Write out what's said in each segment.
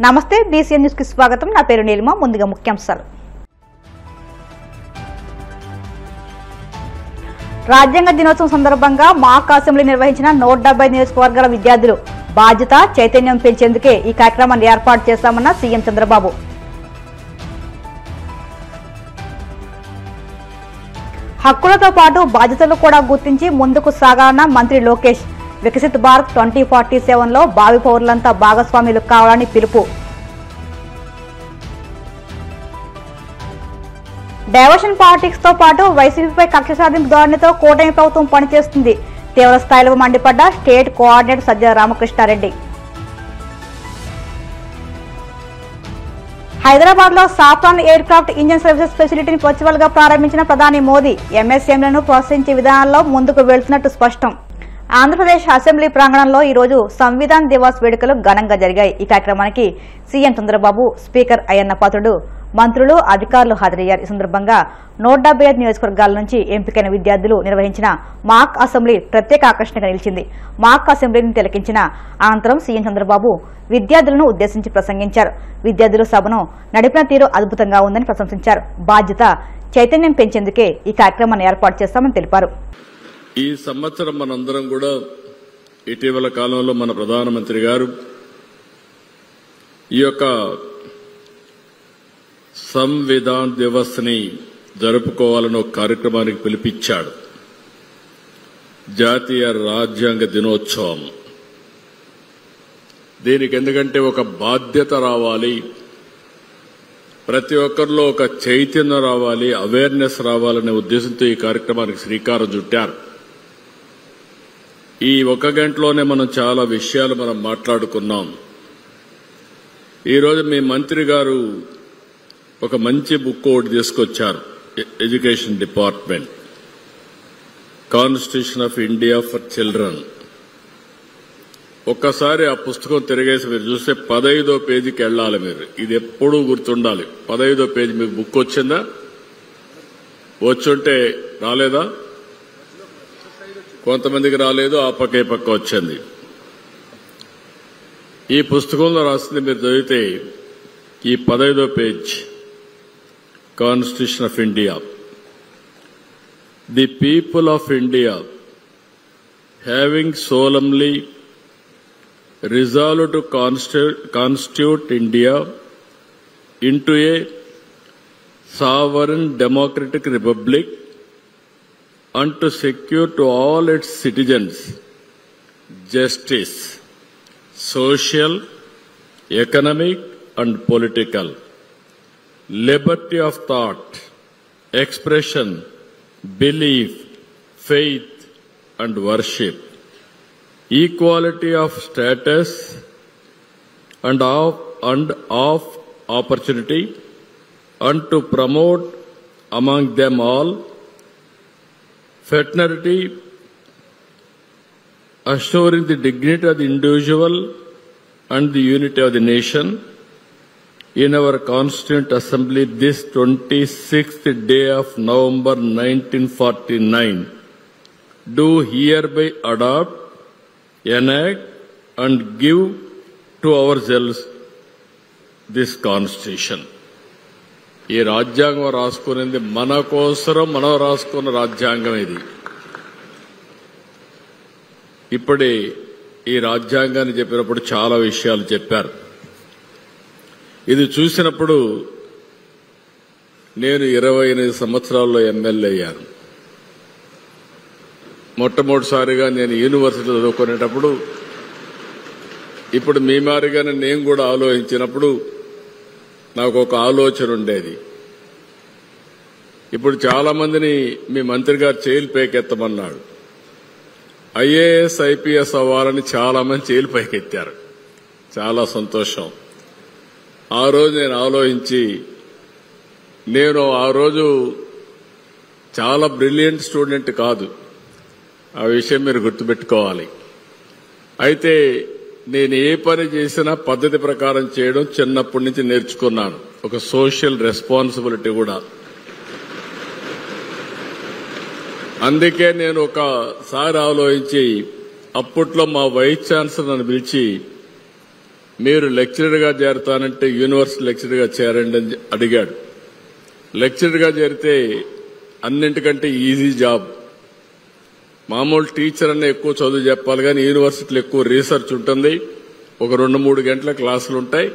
నమస్తే BCN news కి స్వాగతం. నా పేరు నీలిమ. ముందుగా ముఖ్యాంశాలు. రాజ్యాంగ దినోత్సవం సందర్భంగా మాక్ అసెంబ్లీ నిర్వహించిన 170 నియోజకవర్గాల విద్యార్థులు బాధ్యత చైతన్యం పెంచేందుకే ఈ కార్యక్రమాన్ని ఏర్పాటు చేశామన్న సీఎం చంద్రబాబు. హక్కులతో పాటు బాధ్యతలు కూడా గుర్తించి ముందుకు సాగాలన్న మంత్రి లోకేష్. వికసిత్ భారత్ 2047లో భావి పౌరులంతా భాగస్వాములు కావాలని పిలుపు. డైవర్షన్ పాలిటిక్స్ తో పాటు వైసీపీపై కక్ష సాధింపు ధోరణితో కూటమి ప్రభుత్వం పనిచేస్తుంది. తీవ్ర స్థాయిలో మండిపడ్డ స్టేట్ కోఆర్డినేటర్ సజ్జల రామకృష్ణారెడ్డి. హైదరాబాద్ లో Safran aircraft engine services ఫెసిలిటీని వర్చువల్ గా ప్రారంభించిన ప్రధాని మోదీ ఎంఎస్ఎంలను ప్రోత్సహించే విధానాల్లో ముందుకు వెళ్తున్నట్టు స్పష్టం. ఆంధ్రప్రదేశ్ అసెంబ్లీ ప్రాంగణంలో ఈ రోజు సంవిధాన్ దివాస్ వేడుకలు ఘనంగా జరిగాయి. ఈ కార్యక్రమానికి సీఎం చంద్రబాబు, స్పీకర్ అయ్యన్న పాత్రుడు, మంత్రులు, అధికారులు హాజరయ్యారు. ఈ సందర్భంగా 175 నియోజకవర్గాల నుంచి ఎంపికైన విద్యార్థులు నిర్వహించిన మాక్ అసెంబ్లీ ప్రత్యేక ఆకర్షణగా నిలిచింది. మాక్ అసెంబ్లీని తిలకించిన అనంతరం సీఎం చంద్రబాబు విద్యార్థులను ఉద్దేశించి ప్రసంగించారు. విద్యార్థులు సభను నడిపిన తీరు అద్భుతంగా ఉందని ప్రశంసించారు. బాధ్యత చైతన్యం పెంచేందుకే ఈ కార్యక్రమాన్ని ఏర్పాటు చేస్తామని తెలిపారు. ఈ సంవత్సరం మనందరం కూడా ఇటీవల కాలంలో మన ప్రధానమంత్రి గారు ఈ యొక్క సంవిధాన్ దివస్ ని జరుపుకోవాలని ఒక కార్యక్రమానికి పిలిపించాడు. జాతీయ రాజ్యాంగ దినోత్సవం. దీనికి ఎందుకంటే ఒక బాధ్యత రావాలి, ప్రతి ఒక్కరిలో ఒక చైతన్యం రావాలి, అవేర్నెస్ రావాలనే ఉద్దేశంతో ఈ కార్యక్రమానికి శ్రీకారం చుట్టారు. ఈ 1 గంటలోనే మనం చాలా విషయాలు మనం మాట్లాడుకున్నాం. ఈరోజు మీ మంత్రి గారు ఒక మంచి బుక్ ఒకటి తీసుకొచ్చారు. Education department, constitution of India for children. ఒక్కసారి ఆ పుస్తకం తిరిగేసి మీరు చూస్తే 15వ పేజీకి వెళ్ళాలి. మీరు ఇది ఎప్పుడూ గుర్తుండాలి. 15వ పేజీ మీకు బుక్ వచ్చిందా? వచ్చుంటే రాలేదా? కొంతమందికి రాలేదు, ఆ పక్క ఈ పక్క వచ్చింది. ఈ పుస్తకంలో రాసింది మీరు చదివితే ఈ 15వ page, constitution of India. The people of India having solemnly resolved to constitute India into a sovereign democratic republic and to secure to all its citizens justice, social, economic and political, liberty of thought, expression, belief, faith and worship, equality of status and of opportunity, and to promote among them all fraternity, assuring the dignity of the individual and the unity of the nation. In our Constituent Assembly this 26th day of November 1949, do hereby adopt, enact and give to ourselves this constitution. ఈ రాజ్యాంగం రాసుకునేది మన కోసరం మనం రాసుకున్న రాజ్యాంగం ఇది. ఇప్పుడే ఈ రాజ్యాంగాన్ని చెప్పినప్పుడు చాలా విషయాలు చెప్పారు. ఇది చూసినప్పుడు నేను 28 సంవత్సరాల్లో ఎమ్మెల్యే అయ్యాను. మొట్టమొదటిసారిగా నేను యూనివర్సిటీ చదువుకునేటప్పుడు, ఇప్పుడు మీ మాదిరిగానే నేను కూడా ఆలోచించినప్పుడు నాకు ఒక ఆలోచన ఉండేది. ఇప్పుడు చాలా మందిని మీ మంత్రి గారు చేయిలు పైకెత్తమన్నాడు. ఐఏఎస్, ఐపీఎస్ అవ్వాలని చాలా మంది చేయిలు పైకెత్తారు. చాలా సంతోషం. ఆ రోజు నేను ఆలోచించి, నేను ఆ రోజు చాలా బ్రిలియంట్ స్టూడెంట్ కాదు, ఆ విషయం మీరు గుర్తుపెట్టుకోవాలి. అయితే నేను ఏ పని చేసినా పద్ధతి ప్రకారం చేయడం చిన్నప్పటి నుంచి నేర్చుకున్నాను. ఒక సోషల్ రెస్పాన్సిబిలిటీ కూడా. అందుకే నేను ఒకసారి ఆలోచించి, అప్పట్లో మా వైస్ ఛాన్సలర్ నన్ను పిలిచి, మీరు లెక్చరర్గా చేరతానంటే యూనివర్సిటీ లెక్చరర్గా చేరండి అని అడిగాడు. లెక్చరర్గా చేరితే అన్నింటికంటే ఈజీ జాబ్. మామూలు టీచర్ అన్న ఎక్కువ చదువు చెప్పాలి, కానీ యూనివర్సిటీలో ఎక్కువ రీసెర్చ్ ఉంటుంది. ఒక 2-3 గంటల క్లాసులు ఉంటాయి,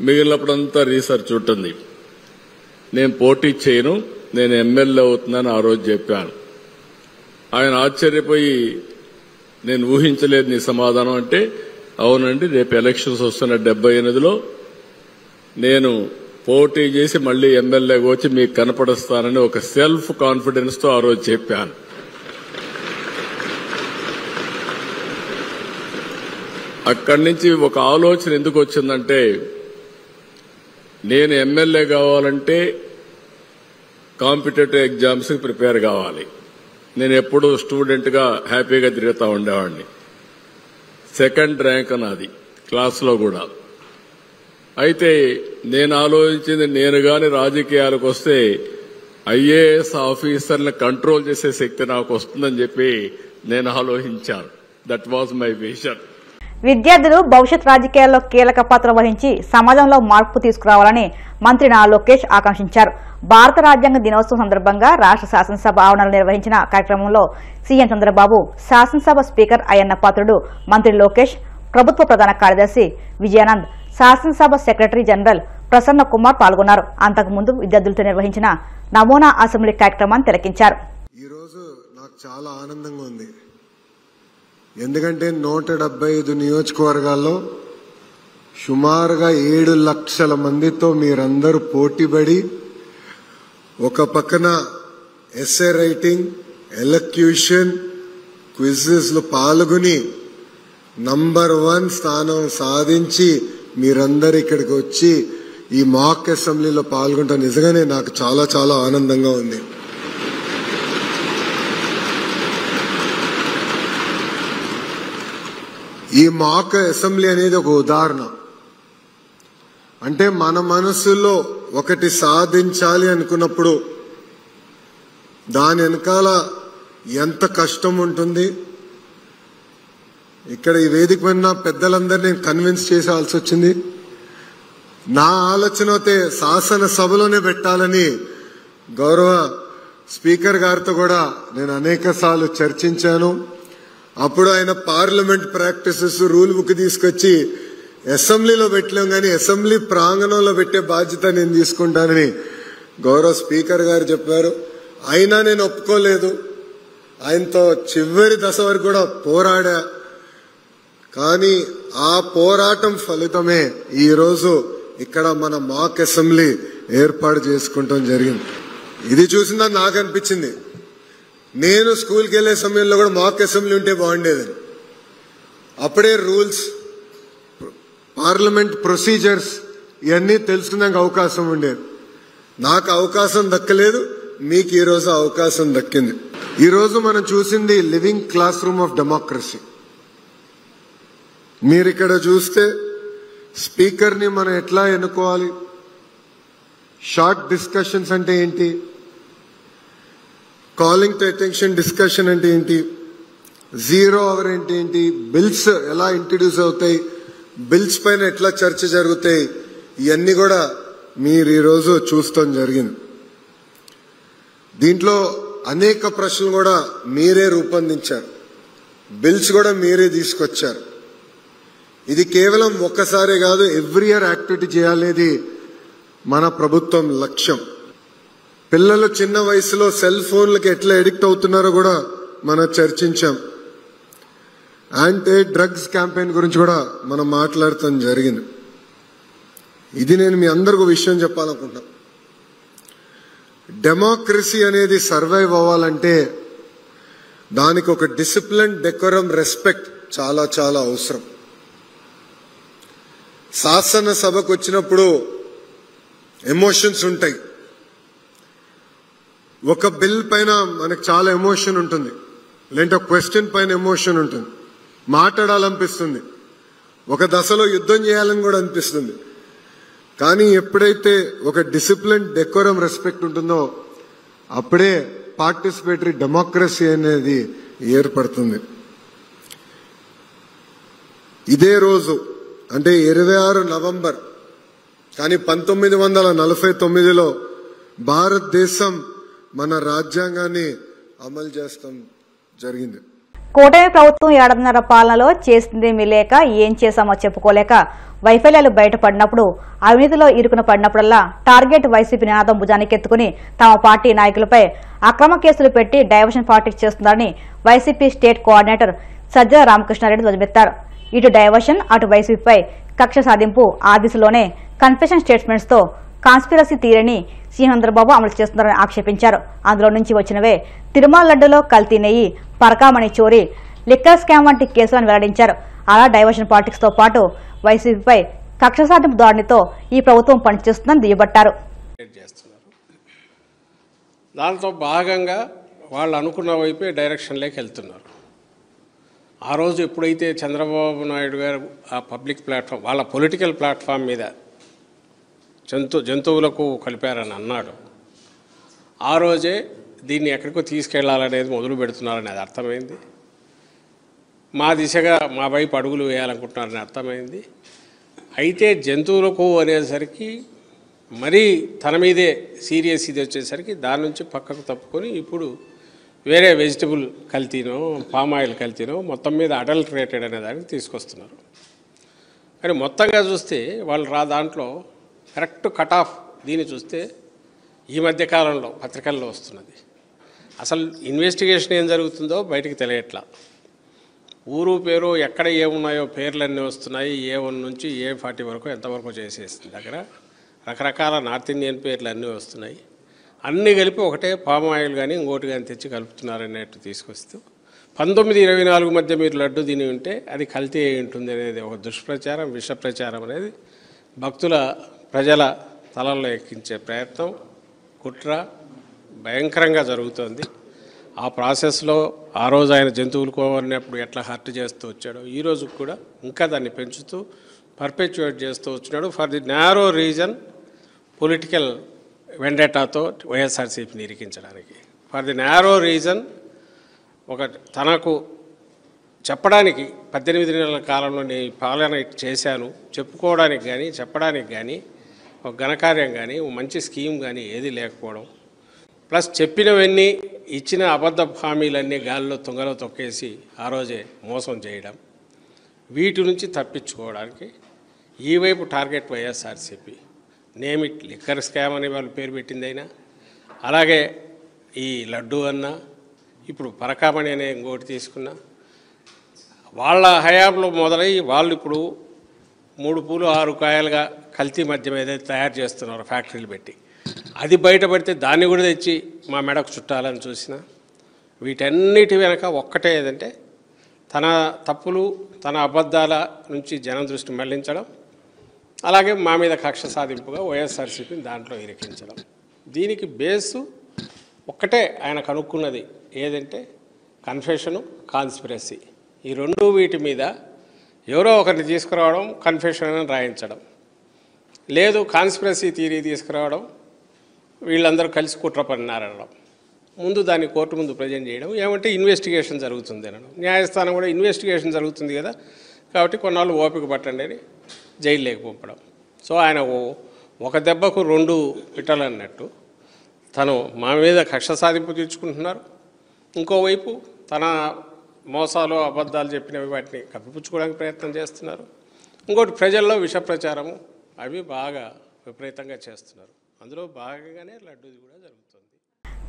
మిగిలినప్పుడంతా రీసెర్చ్ ఉంటుంది. నేను పోటీ చేయను, నేను ఎమ్మెల్యే అవుతున్నాను ఆ రోజు చెప్పాను. ఆయన ఆశ్చర్యపోయి, నేను ఊహించలేదు నీ సమాధానం అంటే, అవునండి రేపు ఎలక్షన్స్ వస్తున్న 78లో నేను పోటీ చేసి మళ్లీ ఎమ్మెల్యేగా వచ్చి మీకు కనపడుస్తానని ఒక సెల్ఫ్ కాన్ఫిడెన్స్ తో ఆ రోజు చెప్పాను. అక్కడి నుంచి ఒక ఆలోచన ఎందుకు వచ్చిందంటే, నేను ఎమ్మెల్యే కావాలంటే కాంపిటేటివ్ ఎగ్జామ్స్ కి ప్రిపేర్ కావాలి. నేను ఎప్పుడూ స్టూడెంట్ గా హ్యాపీగా తిరుగుతూ ఉండేవాడిని. 2nd ర్యాంక్ నాది క్లాసులో కూడా. అయితే నేను ఆలోచించింది, నేను గాని రాజకీయాలకు వస్తే ఐఏఎస్ ఆఫీసర్ని కంట్రోల్ చేసే శక్తి నాకు వస్తుందని చెప్పి నేను ఆలోచించాను. That was my vision. విద్యార్థులు భవిష్యత్ రాజకీయాల్లో కీలక పాత్ర వహించి సమాజంలో మార్పు తీసుకురావాలని మంత్రి నారా లోకేష్ ఆకాంక్షించారు. భారత రాజ్యాంగ దినోత్సవం సందర్భంగా రాష్ట్ర శాసనసభ ఆవరణలో నిర్వహించిన కార్యక్రమంలో సీఎం చంద్రబాబు, శాసనసభ స్పీకర్ అయ్యన్న పాత్రుడు, మంత్రి లోకేష్, ప్రభుత్వ ప్రధాన కార్యదర్శి విజయానంద్, శాసనసభ సెక్రటరీ జనరల్ ప్రసన్న కుమార్ పాల్గొన్నారు. అంతకుముందు విద్యార్థులతో నిర్వహించిన నమూనా అసెంబ్లీ కార్యక్రమాన్ని తిలకించారు. ఈ రోజు నాకు చాలా ఆనందంగా ఉంది. ఎందుకంటే 175 నియోజకవర్గాల్లో సుమారుగా 7 లక్షల మందితో మీరందరూ పోటీపడి ఒక పక్కన ఎస్ఏ రైటింగ్, ఎలక్యూషన్, క్విజెస్ లో పాల్గొని నంబర్ 1 స్థానం సాధించి మీరందరూ ఇక్కడికి వచ్చి ఈ మాక్ అసెంబ్లీలో పాల్గొంటాం. నిజంగానే నాకు చాలా చాలా ఆనందంగా ఉంది. ఈ మాక్ అసెంబ్లీ అనేది ఒక ఉదాహరణ. అంటే మన మనసులో ఒకటి సాధించాలి అనుకున్నప్పుడు దాని వెనకాల ఎంత కష్టం ఉంటుంది. ఇక్కడ ఈ వేదిక పైన పెద్దలందరినీ కన్విన్స్ చేసాల్సి వచ్చింది. నా ఆలోచన అయితే శాసనసభలోనే పెట్టాలని గౌరవ స్పీకర్ గారితో కూడా నేను అనేక సార్లు చర్చించాను. అప్పుడు ఆయన పార్లమెంట్ ప్రాక్టీసెస్ రూల్ బుక్ తీసుకొచ్చి అసెంబ్లీలో పెట్టలేం, కానీ అసెంబ్లీ ప్రాంగణంలో పెట్టే బాధ్యత నేను తీసుకుంటానని గౌరవ స్పీకర్ గారు చెప్పారు. అయినా నేను ఒప్పుకోలేదు. ఆయనతో చివరి దశ వరకు కూడా పోరాడా. కానీ ఆ పోరాటం ఫలితమే ఈరోజు ఇక్కడ మన మాక్ అసెంబ్లీ ఏర్పాటు చేసుకుంటాం జరిగింది. ఇది చూసిందా నాకు అనిపించింది, నేను స్కూల్కి వెళ్లే సమయంలో కూడా మాక్ అసెంబ్లీ ఉంటే బాగుండేదని. అప్పుడే రూల్స్, పార్లమెంట్ ప్రొసీజర్స్ ఇవన్నీ తెలుసుకునే అవకాశం ఉండేది. నాకు అవకాశం దక్కలేదు, మీకు ఈరోజు అవకాశం దక్కింది. ఈరోజు మనం చూసింది living class room of democracy. మీరు ఇక్కడ చూస్తే స్పీకర్ని మనం ఎట్లా ఎన్నుకోవాలి, షార్ట్ డిస్కషన్స్ అంటే ఏంటి, కాలింగ్ టు అటెన్షన్ డిస్కషన్ అంటే ఏంటి, 0 అవర్ అంటే ఏంటి, బిల్స్ ఎలా ఇంట్రడ్యూస్ అవుతాయి, బిల్స్ పైన ఎట్లా చర్చ జరుగుతాయి, ఇవన్నీ కూడా మీరు ఈరోజు చూస్తాం జరిగింది. దీంట్లో అనేక ప్రశ్నలు కూడా మీరే రూపొందించారు, బిల్స్ కూడా మీరే తీసుకొచ్చారు. ఇది కేవలం ఒక్కసారే కాదు, ఎవ్రీ ఇయర్ యాక్టివిటీ చేయాలనేది మన ప్రభుత్వం లక్ష్యం. పిల్లలు చిన్న వయసులో సెల్ ఫోన్లకి ఎట్లా ఎడిక్ట్ అవుతున్నారో కూడా మనం చర్చించాం. యాంటీ డ్రగ్స్ క్యాంపెయిన్ గురించి కూడా మనం మాట్లాడటం జరిగింది. ఇది నేను మీ అందరికీ విషయం చెప్పాలనుకుంటున్నా. డెమోక్రసీ అనేది సర్వైవ్ అవ్వాలంటే దానికి ఒక డిసిప్లిన్, డెకోరం, రెస్పెక్ట్ చాలా చాలా అవసరం. శాసనసభకు వచ్చినప్పుడు ఎమోషన్స్ ఉంటాయి. ఒక బిల్ పైన మనకు చాలా ఎమోషన్ ఉంటుంది, లేదంటే ఒక క్వశ్చన్ పైన ఎమోషన్ ఉంటుంది, మాట్లాడాలనిపిస్తుంది, ఒక దశలో యుద్ధం చేయాలని కూడా అనిపిస్తుంది. కానీ ఎప్పుడైతే ఒక డిసిప్లిన్, డెకోరం, రెస్పెక్ట్ ఉంటుందో అప్పుడే పార్టిసిపేటరీ డెమోక్రసీ అనేది ఏర్పడుతుంది. ఇదే రోజు అంటే 26 నవంబర్. కానీ 1949లో భారతదేశం మన రాజ్యాంగాన్ని అమలు చేస్తాం జరిగింది. కూటమి ప్రభుత్వం 7.5 పాలనలో చేసిందేమీ లేక ఏం చేశామో చెప్పుకోలేక వైఫల్యాలు బయటపడినప్పుడు అవినీతిలో ఇరుకున పడినప్పుడల్లా టార్గెట్ వైసీపీ నినాదం భుజానికెత్తుకుని తమ పార్టీ నాయకులపై అక్రమ కేసులు పెట్టి డైవర్షన్ పాలిటిక్స్ చేస్తున్నారని YCP state coordinator Sajjala Ramakrishna Reddy ధ్వజమెత్తారు. ఇటు డైవర్షన్ అటు వైసీపీపై కక్ష సాధింపు ఆ దిశలోనే కన్ఫెషన్ స్టేట్మెంట్స్ తో కాన్స్పిరసీ థియరీని సీఎం చంద్రబాబు అమలు చేస్తున్నారని ఆక్షేపించారు. అందులో నుంచి వచ్చినవే తిరుమల లడ్డులో కల్తీ నెయ్యి, పరకామణి చోరీ, లిక్కర్ స్కామ్ వంటి కేసులను వెల్లడించారు. అలా డైవర్షన్ పాలిటిక్స్ తో పాటు వైసీపీపై కక్ష సాధింపు ధోరణితో ఈ ప్రభుత్వం పనిచేస్తుందని దుయ్యబట్టారు. దాంతో భాగంగా వాళ్ళు అనుకున్న వైపే డైరెక్షన్లోకి వెళ్తున్నారు. ఆ రోజు ఎప్పుడైతే చంద్రబాబు నాయుడు గారు ఆ పబ్లిక్ ప్లాట్ఫామ్ వాళ్ళ పొలిటికల్ ప్లాట్ఫామ్ మీద జంతువులకు కలిపారని అన్నాడు, ఆ రోజే దీన్ని ఎక్కడికో తీసుకెళ్లాలనేది మొదలు పెడుతున్నారనేది అర్థమైంది. మా దిశగా మా వైపు అడుగులు వేయాలనుకుంటున్నారని అర్థమైంది. అయితే జంతువులకు అనేసరికి మరీ తన మీదే సీరియస్ ఇది వచ్చేసరికి దాని నుంచి పక్కకు తప్పుకొని ఇప్పుడు వేరే వెజిటబుల్ కల్తీనో పామ్ ఆయిల్ కల్తీనో మొత్తం మీద అడల్టరేటెడ్ అనే దానికి తీసుకొస్తున్నారు. కానీ మొత్తంగా చూస్తే వాళ్ళు దాంట్లో కరెక్ట్ కట్ ఆఫ్ దీన్ని చూస్తే ఈ మధ్య కాలంలో పత్రికల్లో వస్తున్నది. అసలు ఇన్వెస్టిగేషన్ ఏం జరుగుతుందో బయటికి తెలియట్లా. ఊరు పేరు ఎక్కడ ఏమున్నాయో పేర్లన్నీ వస్తున్నాయి. A1 నుంచి A40 వరకు ఎంతవరకు చేసేసింది దగ్గర రకరకాల నార్త్ ఇండియన్ పేర్లు అన్నీ వస్తున్నాయి. అన్నీ కలిపి ఒకటే పామ్ ఆయిల్ కానీ ఇంకోటి కానీ తెచ్చి కలుపుతున్నారనేట్టు తీసుకొస్తూ 1924 మధ్య మీరు లడ్డు తిని ఉంటే అది కల్తీ అయి ఉంటుంది అనేది ఒక దుష్ప్రచారం, విష ప్రచారం అనేది ప్రజల తలల్లో ఎక్కించే ప్రయత్నం, కుట్ర భయంకరంగా జరుగుతోంది. ఆ ప్రాసెస్లో ఆ రోజు ఆయన జంతువులు కోవన్నప్పుడు ఎట్లా హర్ట్ చేస్తూ వచ్చాడో ఈ రోజు కూడా ఇంకా దాన్ని పెంచుతూ పర్పెచ్యుయేట్ చేస్తూ వచ్చినాడు. For the narrow reason political వెండేటాతో వైఎస్ఆర్సీపీని ఇరికించడానికి, ఫర్ ది నారో రీజన్ ఒక తనకు చెప్పడానికి 18 నెలల కాలంలో నేను పాలన చేశాను చెప్పుకోవడానికి కానీ చెప్పడానికి కానీ ఒక ఘనకార్యం కానీ మంచి స్కీమ్ కానీ ఏది లేకపోవడం, ప్లస్ చెప్పినవన్నీ ఇచ్చిన అబద్ధ హామీలన్నీ గాలిలో తుంగలో తొక్కేసి ఆ రోజే మోసం చేయడం, వీటి నుంచి తప్పించుకోవడానికి ఈ వైపు టార్గెట్ వైఎస్ఆర్సీపీ. నేమిట్ లిక్కర్ స్కామ్ అని వాళ్ళు పేరు పెట్టిందైనా, అలాగే ఈ లడ్డు అన్నా, ఇప్పుడు పరకామణి అనే ఇంకోటి తీసుకున్నా, వాళ్ళ హయాంలో మొదలై వాళ్ళు ఇప్పుడు 3 పూలు 6 కాయలుగా కల్తీ మద్యం ఏదైతే తయారు చేస్తున్నారో ఫ్యాక్టరీలు పెట్టి, అది బయటపడితే దాన్ని కూడా తెచ్చి మా మెడకు చుట్టాలని చూసిన, వీటన్నిటి వెనక ఒక్కటే ఏదంటే తన తప్పులు తన అబద్ధాల నుంచి జనం దృష్టి మళ్లించడం, అలాగే మా మీద కక్ష సాధింపుగా వైఎస్ఆర్సీపీని దాంట్లో ఇరికించడం. దీనికి బేసు ఒక్కటే ఆయన కనుక్కున్నది ఏదంటే కన్ఫెషను, కాన్స్పిరసీ. ఈ రెండు వీటి మీద ఎవరో ఒకరిని తీసుకురావడం, కన్ఫెషన్ అని రాయించడం, లేదు కాన్స్పిరసీ థియరీ తీసుకురావడం, వీళ్ళందరూ కలిసి కుట్ర పన్నారనడం, ముందు దాన్ని కోర్టు ముందు ప్రజెంట్ చేయడం, ఏమంటే ఇన్వెస్టిగేషన్ జరుగుతుంది అనడం. న్యాయస్థానం కూడా ఇన్వెస్టిగేషన్ జరుగుతుంది కదా కాబట్టి కొన్నాళ్ళు ఓపిక పట్టండి అని జైల్లోకి పంపడం. సో ఆయన ఒక దెబ్బకు 2 పిట్టలు అన్నట్టు తను మా మీద కక్ష సాధింపు తీర్చుకుంటున్నారు, ఇంకోవైపు తన మోసాలు అబద్ధాలు చెప్పినవి వాటిని కప్పిపుచ్చుకోవడానికి ప్రయత్నం చేస్తున్నారు, ఇంకోటి ప్రజల్లో విష ప్రచారము అవి బాగా విపరీతంగా చేస్తున్నారు. అందులో భాగంగానే లడ్డూది కూడా జరుగుతుంది.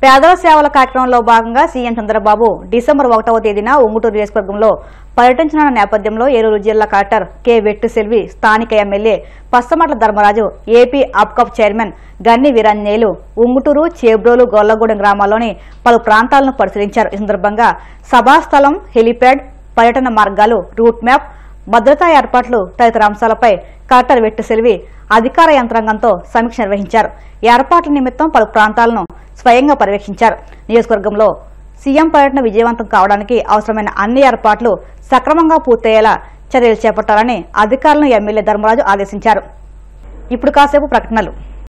పేదల సేవల కార్యక్రమంలో భాగంగా సీఎం చంద్రబాబు డిసెంబర్ 1వ తేదీన ఉంగుటూరు నియోజకవర్గంలో పర్యటించనున్న నేపథ్యంలో ఏలూరు జిల్లా కలెక్టర్ కె వెట్టిసెల్వి, స్థానిక ఎమ్మెల్యే పస్తమట్ల ధర్మరాజు, ఏపీ అప్కాప్ చైర్మన్ గన్ని వీరాంజనేయులు ఉంగుటూరు, చేబ్రోలు, గొల్లగూడెం గ్రామాల్లోని పలు ప్రాంతాలను పరిశీలించారు. ఈ సందర్భంగా సభాస్థలం, హెలిప్యాడ్, పర్యటన మార్గాలు, రూట్ మ్యాప్, భద్రతా ఏర్పాట్లు తదితర అంశాలపై కలెక్టర్ వెట్టిసెల్వి అధికార యంత్రాంగంతో సమీక్ష నిర్వహించారు. ఏర్పాట్ల నిమిత్తం పలు ప్రాంతాలను స్వయంగా పర్యవేక్షించారు. నియోజకవర్గంలో సీఎం పర్యటన విజయవంతం కావడానికి అవసరమైన అన్ని ఏర్పాట్లు సక్రమంగా పూర్తయ్యేలా చర్యలు చేపట్టాలని అధికారులను ఎమ్మెల్యే ధర్మరాజు ఆదేశించారు. ఇప్పుడు కాసేపు ప్రకటనలు.